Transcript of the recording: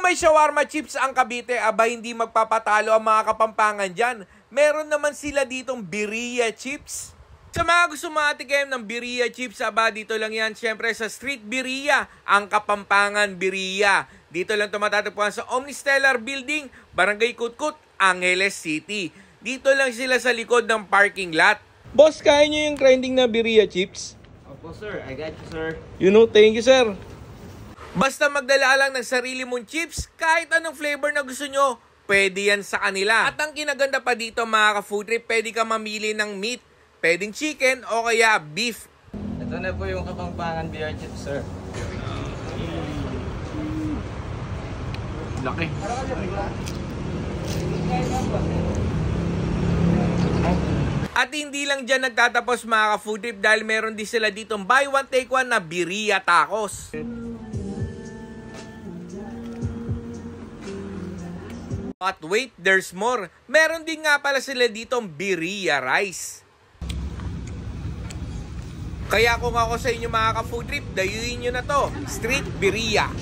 may shawarma chips ang Cavite, aba hindi magpapatalo ang mga Kapampangan dyan. Meron naman sila ditong birria chips. Sa mga gusto maatikim ng birria chips, aba dito lang yan syempre sa Street Birria, ang Kapampangan Birria. Dito lang tumatatagpuan sa Omnistellar Building, Barangay Kutkut, Angeles City. Dito lang sila sa likod ng parking lot. Boss, kaya nyo yung trending na birria chips? Opo sir, I got you sir. Thank you sir. Basta magdala lang ng sarili mong chips, kahit anong flavor na gusto nyo, pwede yan sa kanila. At ang kinaganda pa dito mga ka-food trip, pwede ka mamili ng meat. Pwedeng chicken o kaya beef. Ito na po yung Kapampangan beer chips sir. Laki. At hindi lang dyan nagtatapos mga ka-food trip dahil meron din sila ditong buy one take one na birria tacos. At wait, there's more. Meron din nga pala sila ditong birria rice. Kaya kung ako sa inyo mga ka-food trip, dayuin nyo na to, Street Birria.